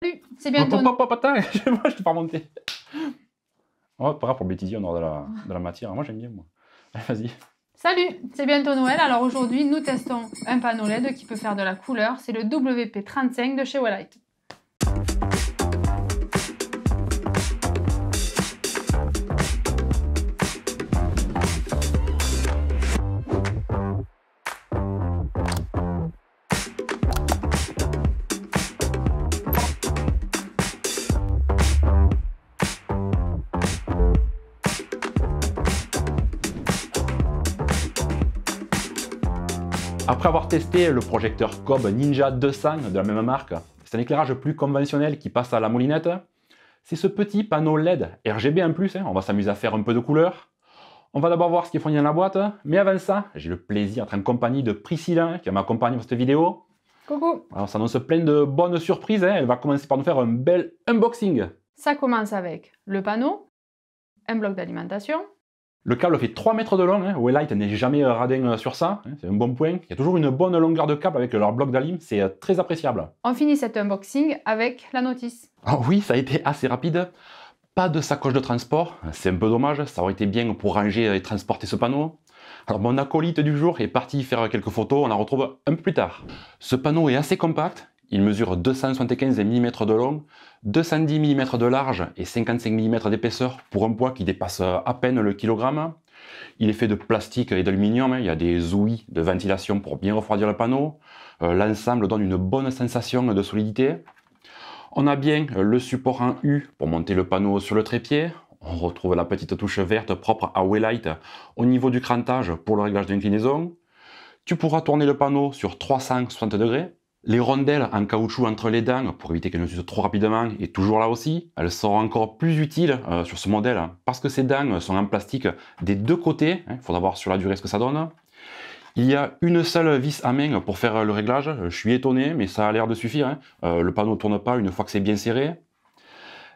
Salut, c'est bientôt. Attends, moi je t'ai pas remonté. Oh, pas grave, pour le bêtisier, on aura de la matière. Moi j'aime bien, moi. Allez, vas-y. Salut, c'est bientôt Noël. Alors aujourd'hui, nous testons un panneau LED qui peut faire de la couleur. C'est le WP35 de chez Wellite. Après avoir testé le projecteur Cobb Ninja 200 de la même marque, c'est un éclairage plus conventionnel qui passe à la moulinette. C'est ce petit panneau LED RGB en plus, on va s'amuser à faire un peu de couleur. On va d'abord voir ce qui est fourni dans la boîte, mais avant ça, j'ai le plaisir d'être en compagnie de Priscilla qui m'accompagne pour cette vidéo. Coucou. Alors ça annonce plein de bonnes surprises, elle va commencer par nous faire un bel unboxing. Ça commence avec le panneau, un bloc d'alimentation. Le câble fait 3 mètres de long, Wellite n'est jamais radin sur ça, c'est un bon point. Il y a toujours une bonne longueur de câble avec leur bloc d'alim, c'est très appréciable. On finit cet unboxing avec la notice. Ah oui, ça a été assez rapide. Pas de sacoche de transport, c'est un peu dommage, ça aurait été bien pour ranger et transporter ce panneau. Alors mon acolyte du jour est parti faire quelques photos, on la retrouve un peu plus tard. Ce panneau est assez compact, il mesure 275 mm de long, 210 mm de large et 55 mm d'épaisseur pour un poids qui dépasse à peine le kilogramme. Il est fait de plastique et d'aluminium, il y a des ouïes de ventilation pour bien refroidir le panneau. L'ensemble donne une bonne sensation de solidité. On a bien le support en U pour monter le panneau sur le trépied. On retrouve la petite touche verte propre à Wellite au niveau du crantage pour le réglage d'inclinaison. Tu pourras tourner le panneau sur 360 degrés. Les rondelles en caoutchouc entre les dents pour éviter qu'elles ne s'usent trop rapidement est toujours là aussi. Elles seront encore plus utiles sur ce modèle parce que ces dents sont en plastique des deux côtés. Il faudra voir sur la durée ce que ça donne. Il y a une seule vis à main pour faire le réglage. Je suis étonné, mais ça a l'air de suffire. Le panneau ne tourne pas une fois que c'est bien serré.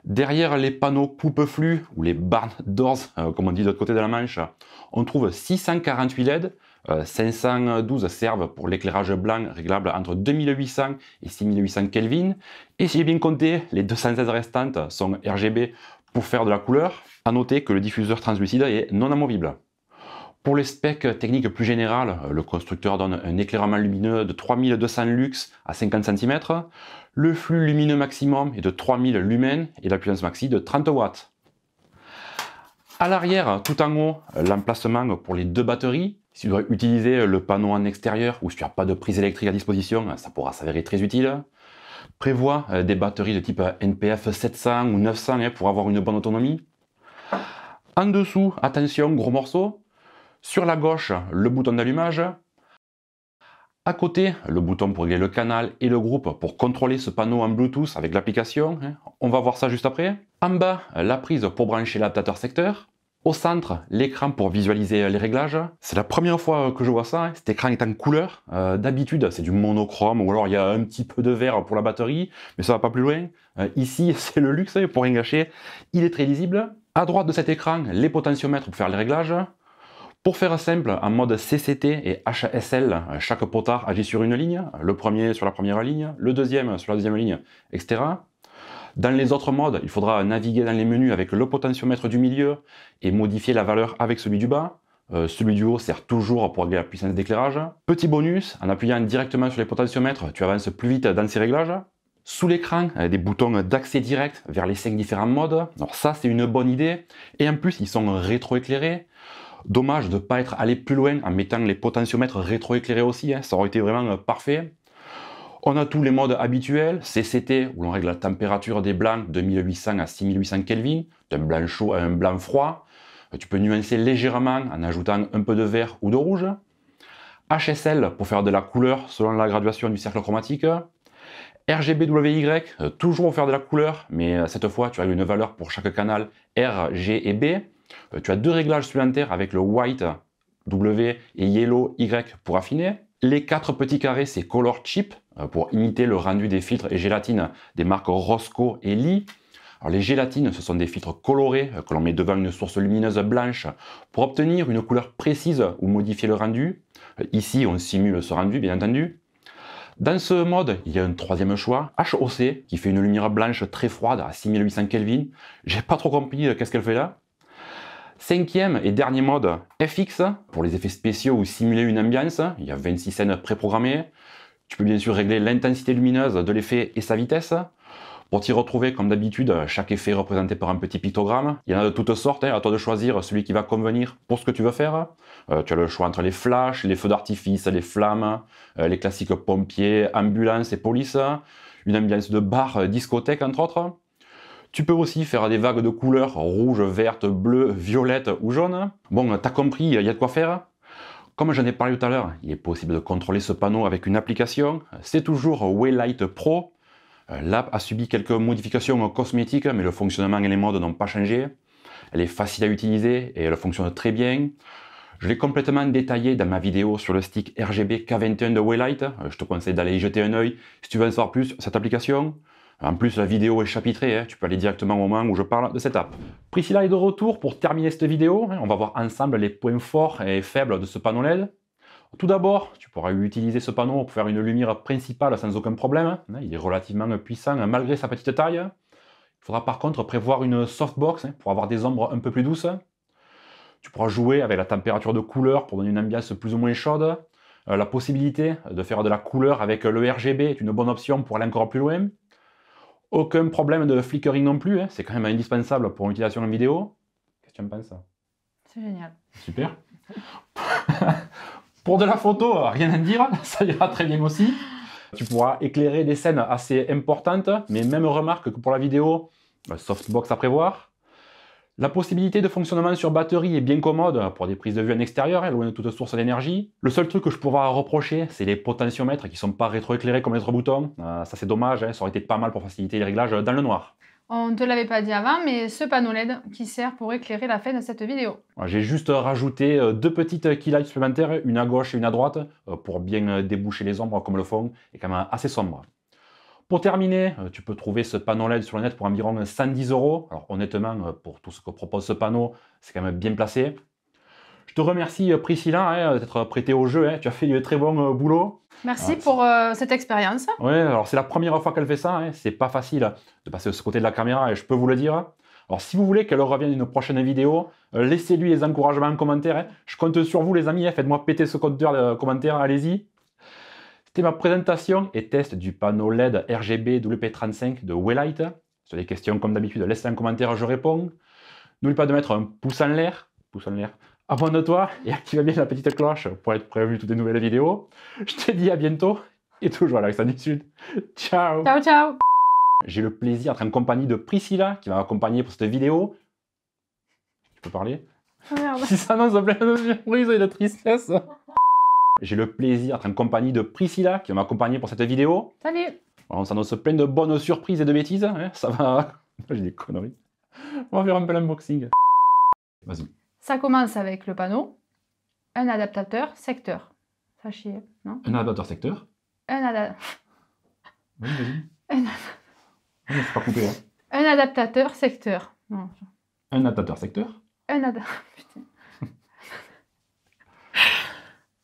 Derrière les panneaux coupe-flux, ou les barn doors, comme on dit de l'autre côté de la Manche, on trouve 648 LED. 512 servent pour l'éclairage blanc réglable entre 2800 et 6800 Kelvin. Et si j'ai bien compté, les 216 restantes sont RGB pour faire de la couleur. A noter que le diffuseur translucide est non amovible. Pour les specs techniques plus générales, le constructeur donne un éclairement lumineux de 3200 lux à 50 cm, le flux lumineux maximum est de 3000 lumens et la puissance maxi de 30 watts. À l'arrière, tout en haut, l'emplacement pour les deux batteries. Si tu dois utiliser le panneau en extérieur ou si tu n'as pas de prise électrique à disposition, ça pourra s'avérer très utile. Prévoit des batteries de type NPF 700 ou 900 pour avoir une bonne autonomie. En dessous, attention, gros morceau. Sur la gauche, le bouton d'allumage. À côté, le bouton pour régler le canal et le groupe pour contrôler ce panneau en Bluetooth avec l'application. On va voir ça juste après. En bas, la prise pour brancher l'adaptateur secteur. Au centre, l'écran pour visualiser les réglages. C'est la première fois que je vois ça, cet écran est en couleur. D'habitude, c'est du monochrome ou alors il y a un petit peu de vert pour la batterie, mais ça va pas plus loin. Ici, c'est le luxe, pour rien gâcher. Il est très lisible. À droite de cet écran, les potentiomètres pour faire les réglages. Pour faire simple, en mode CCT et HSL, chaque potard agit sur une ligne, le premier sur la première ligne, le deuxième sur la deuxième ligne, etc. Dans les autres modes, il faudra naviguer dans les menus avec le potentiomètre du milieu et modifier la valeur avec celui du bas. Celui du haut sert toujours pour régler la puissance d'éclairage. Petit bonus, en appuyant directement sur les potentiomètres, tu avances plus vite dans ces réglages. Sous l'écran, des boutons d'accès direct vers les 5 différents modes. Alors ça, c'est une bonne idée. Et en plus, ils sont rétroéclairés. Dommage de ne pas être allé plus loin en mettant les potentiomètres rétroéclairés aussi, ça aurait été vraiment parfait. On a tous les modes habituels, CCT où l'on règle la température des blancs de 1800 à 6800 Kelvin, d'un blanc chaud à un blanc froid. Tu peux nuancer légèrement en ajoutant un peu de vert ou de rouge. HSL pour faire de la couleur selon la graduation du cercle chromatique. RGBWY, toujours pour faire de la couleur, mais cette fois tu as une valeur pour chaque canal R, G et B. Tu as deux réglages supplémentaires avec le White W et Yellow Y pour affiner. Les 4 petits carrés, c'est Color Chip pour imiter le rendu des filtres et gélatines des marques Rosco et Lee. Alors, les gélatines, ce sont des filtres colorés que l'on met devant une source lumineuse blanche pour obtenir une couleur précise ou modifier le rendu. Ici, on simule ce rendu, bien entendu. Dans ce mode, il y a un troisième choix, HOC, qui fait une lumière blanche très froide à 6800 Kelvin. J'ai pas trop compris qu'est-ce qu'elle fait là. Cinquième et dernier mode, FX, pour les effets spéciaux ou simuler une ambiance. Il y a 26 scènes préprogrammées. Tu peux bien sûr régler l'intensité lumineuse de l'effet et sa vitesse. Pour t'y retrouver, comme d'habitude, chaque effet est représenté par un petit pictogramme. Il y en a de toutes sortes, à toi de choisir celui qui va convenir pour ce que tu veux faire. Tu as le choix entre les flashs, les feux d'artifice, les flammes, les classiques pompiers, ambulances et police, une ambiance de bar, discothèque entre autres. Tu peux aussi faire des vagues de couleurs rouge, verte, bleu, violette ou jaune. Bon, t'as compris, il y a de quoi faire. Comme j'en ai parlé tout à l'heure, il est possible de contrôler ce panneau avec une application. C'est toujours Waylight Pro. L'app a subi quelques modifications cosmétiques, mais le fonctionnement et les modes n'ont pas changé. Elle est facile à utiliser et elle fonctionne très bien. Je l'ai complètement détaillé dans ma vidéo sur le stick RGB K21 de Waylight. Je te conseille d'aller y jeter un œil si tu veux en savoir plus sur cette application. En plus, la vidéo est chapitrée, tu peux aller directement au moment où je parle de cette app. Priscilla est de retour pour terminer cette vidéo. On va voir ensemble les points forts et faibles de ce panneau LED. Tout d'abord, tu pourras utiliser ce panneau pour faire une lumière principale sans aucun problème. Il est relativement puissant malgré sa petite taille. Il faudra par contre prévoir une softbox pour avoir des ombres un peu plus douces. Tu pourras jouer avec la température de couleur pour donner une ambiance plus ou moins chaude. La possibilité de faire de la couleur avec le RGB est une bonne option pour aller encore plus loin. Aucun problème de flickering non plus, c'est quand même indispensable pour une utilisation en vidéo. Qu'est-ce que tu en penses? C'est génial. Super. Pour de la photo, rien à dire, ça ira très bien aussi. Tu pourras éclairer des scènes assez importantes, mais même remarque que pour la vidéo, softbox à prévoir. La possibilité de fonctionnement sur batterie est bien commode pour des prises de vue en extérieur, loin de toute source d'énergie. Le seul truc que je pourrais reprocher, c'est les potentiomètres qui ne sont pas rétroéclairés comme les autres boutons. Ça c'est dommage, ça aurait été pas mal pour faciliter les réglages dans le noir. On ne te l'avait pas dit avant, mais ce panneau LED qui sert pour éclairer la fin de cette vidéo. J'ai juste rajouté deux petites keylights supplémentaires, une à gauche et une à droite, pour bien déboucher les ombres comme le fond est quand même assez sombre. Pour terminer, tu peux trouver ce panneau LED sur le net pour environ 110 €. Alors honnêtement, pour tout ce que propose ce panneau, c'est quand même bien placé. Je te remercie Priscilla d'être prêtée au jeu, tu as fait du très bon boulot. Merci pour cette expérience. Oui, alors c'est la première fois qu'elle fait ça, c'est pas facile de passer de ce côté de la caméra et je peux vous le dire. Alors si vous voulez qu'elle revienne une prochaine vidéo, laissez-lui les encouragements en commentaire. Je compte sur vous les amis, faites-moi péter ce compteur de commentaires, allez-y. C'était ma présentation et test du panneau LED RGB WP35 de Waylight. Si tu as des questions comme d'habitude, laisse-les en commentaire, je réponds. N'oublie pas de mettre un pouce en l'air, abonne-toi et active bien la petite cloche pour être prévenu toutes les nouvelles vidéos. Je te dis à bientôt et toujours à l'Alexandrie Sud. Ciao. Ciao, ciao. J'ai le plaisir d'être en compagnie de Priscilla qui va m'accompagner pour cette vidéo. Tu peux parler? Oh, merde. Si ça annonce plein de surprises et de tristesse. J'ai le plaisir d'être en compagnie de Priscilla qui va m'accompagner pour cette vidéo. Salut. On s'annonce plein de bonnes surprises et de bêtises. Ça va. J'ai des conneries. On va faire un peu l'unboxing. Vas-y. Ça commence avec le panneau, un adaptateur secteur. Ça chie, non? Un adaptateur secteur. Un adaptateur. Oui, vas-y. C'est pas coupé. Un adaptateur secteur. Non. Un adaptateur secteur. Un adaptateur. Putain.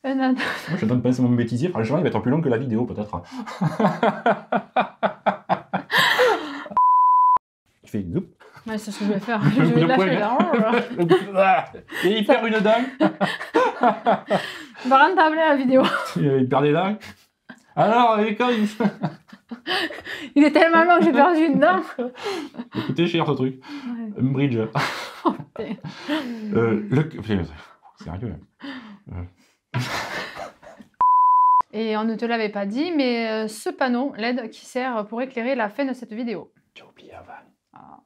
Un adaptateur. Moi, je suis en train de penser mon bêtisier. Franchement, il va être plus long que la vidéo, peut-être. Tu fais zoup. Ouais, c'est ce que je vais faire. Je vais lâcher là. Et il perd une dent. On va rentabler la vidéo. Il perd des dents. Alors, quand il... Il est tellement long que j'ai perdu une dent. Écoutez, cher ce truc. Ouais. Un bridge. Oh, putain. Sérieux. Et on ne te l'avait pas dit, mais ce panneau LED qui sert pour éclairer la fin de cette vidéo. J'ai oublié avant. Ah.